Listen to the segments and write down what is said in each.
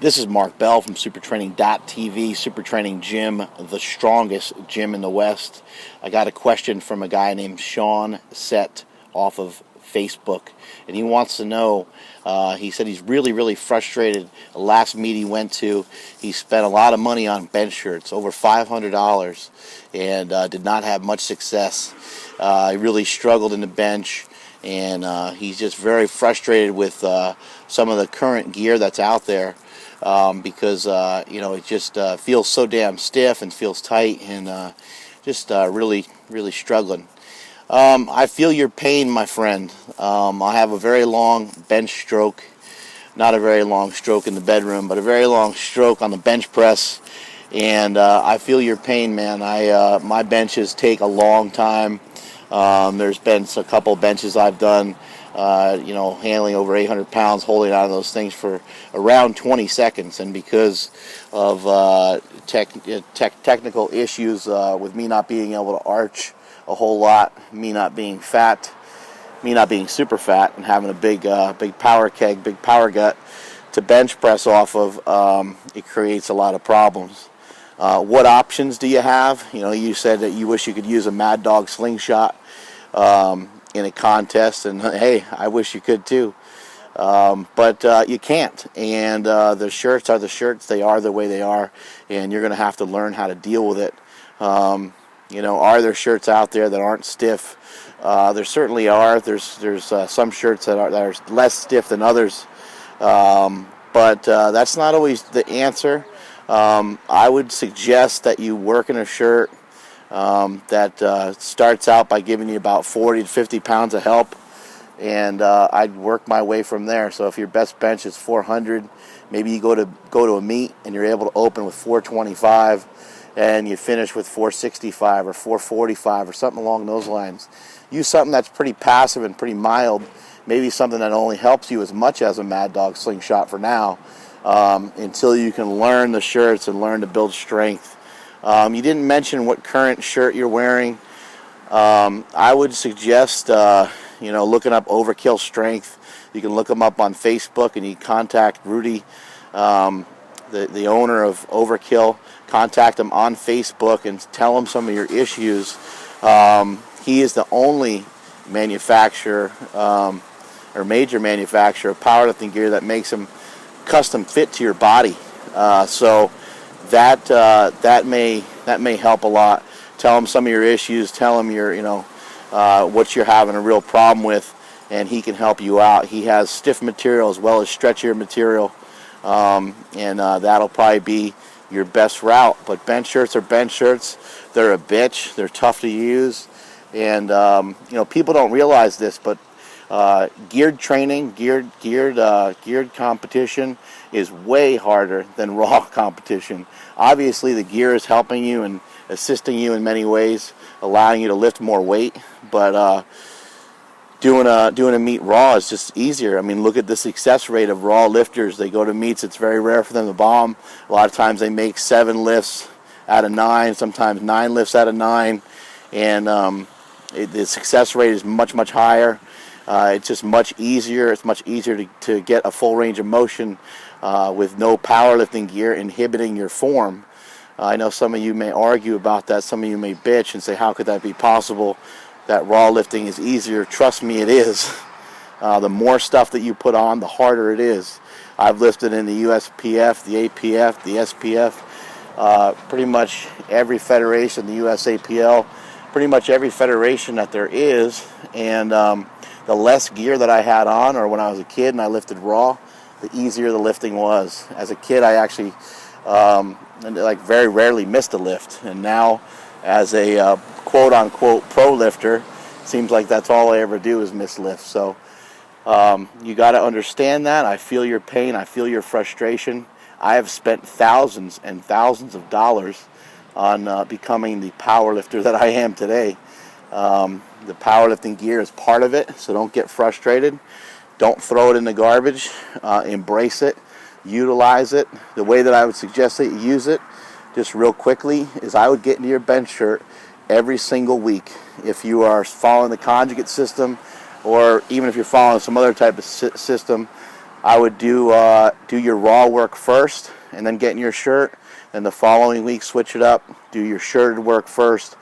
This is Mark Bell from supertraining.tv, Supertraining Gym, the strongest gym in the West. I got a question from a guy named Sean Sett off of Facebook, and he wants to know, he said he's really frustrated. The last meet he went to, he spent a lot of money on bench shirts, over $500, and did not have much success. He really struggled in the bench, and he's just very frustrated with some of the current gear that's out there. Because it just feels so damn stiff and feels tight, and just really struggling. I feel your pain, my friend. I have a very long bench stroke, not a very long stroke in the bedroom, but a very long stroke on the bench press, and I feel your pain, man. My benches take a long time. There's been a couple benches I've done, handling over 800 pounds, holding on to those things for around 20 seconds. And because of technical issues with me not being able to arch a whole lot, me not being fat, me not being super fat, and having a big power keg, big power gut to bench press off of, it creates a lot of problems. What options do you have? You said that you wish you could use a Mad Dog slingshot in a contest, and hey, I wish you could too, but you can't. And the shirts are the shirts; they are the way they are, and you're going to have to learn how to deal with it. Are there shirts out there that aren't stiff? There certainly are. There's some shirts that are less stiff than others, but that's not always the answer. I would suggest that you work in a shirt that starts out by giving you about 40 to 50 pounds of help, and I'd work my way from there. So if your best bench is 400, maybe you go to a meet and you're able to open with 425, and you finish with 465 or 445 or something along those lines. Use something that's pretty passive and pretty mild, maybe something that only helps you as much as a Mad Dog slingshot for now, until you can learn the shirts and learn to build strength. You didn't mention what current shirt you're wearing. I would suggest looking up Overkill Strength. You can look them up on Facebook, and you contact Rudy, the owner of Overkill. Contact him on Facebook and tell him some of your issues. He is the only manufacturer or major manufacturer of powerlifting gear that makes them custom fit to your body. So that may help a lot. Tell him some of your issues. Tell him what you're having a real problem with, and he can help you out. He has stiff material as well as stretchier material, and that'll probably be your best route. But bench shirts are bench shirts. They're a bitch. They're tough to use, and people don't realize this, but geared training, geared competition is way harder than raw competition. Obviously, the gear is helping you and assisting you in many ways, allowing you to lift more weight, but doing a meet raw is just easier. I mean, look at the success rate of raw lifters. They go to meets. It's very rare for them to bomb. A lot of times they make 7 lifts out of 9, sometimes 9 lifts out of 9, and the success rate is much higher. It's just much easier. It's much easier to get a full range of motion with no powerlifting gear inhibiting your form. I know some of you may argue about that. Some of you may bitch and say, how could that be possible? That raw lifting is easier. Trust me, it is. The more stuff that you put on, the harder it is. I've lifted in the USPF, the APF, the SPF, pretty much every federation, the USAPL, pretty much every federation that there is. And the less gear that I had on, or when I was a kid and I lifted raw, the easier the lifting was. As a kid, I actually very rarely missed a lift, and now as a quote-unquote pro lifter, it seems like that's all I ever do is miss lifts. So you got to understand that. I feel your pain. I feel your frustration. I have spent thousands and thousands of dollars on becoming the power lifter that I am today. The powerlifting gear is part of it, so don't get frustrated. Don't throw it in the garbage. Embrace it. Utilize it. The way that I would suggest that you use it, just real quickly, is I would get into your bench shirt every single week. If you are following the conjugate system, or even if you're following some other type of system, I would do your raw work first, and then get in your shirt. Then the following week, switch it up. Do your shirted work first,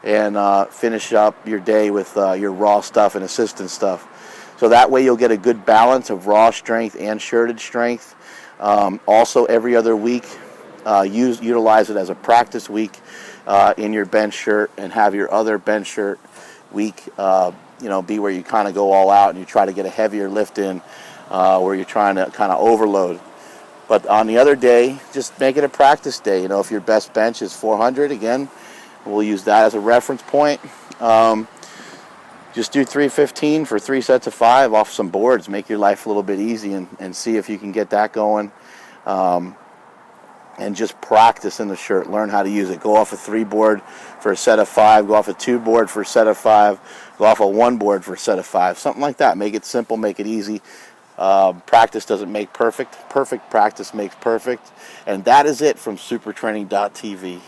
and finish up your day with your raw stuff and assistant stuff. So that way you'll get a good balance of raw strength and shirted strength. Also, every other week, utilize it as a practice week in your bench shirt, and have your other bench shirt week be where you kind of go all out and you try to get a heavier lift in, where you're trying to kind of overload. But on the other day, just make it a practice day. If your best bench is 400, again, we'll use that as a reference point. Just do 315 for 3 sets of 5 off some boards. Make your life a little bit easy, and see if you can get that going. And just practice in the shirt. Learn how to use it. Go off a 3 board for a set of 5. Go off a 2 board for a set of 5. Go off a 1 board for a set of 5. Something like that. Make it simple. Make it easy. Practice doesn't make perfect. Perfect practice makes perfect. And that is it from supertraining.tv.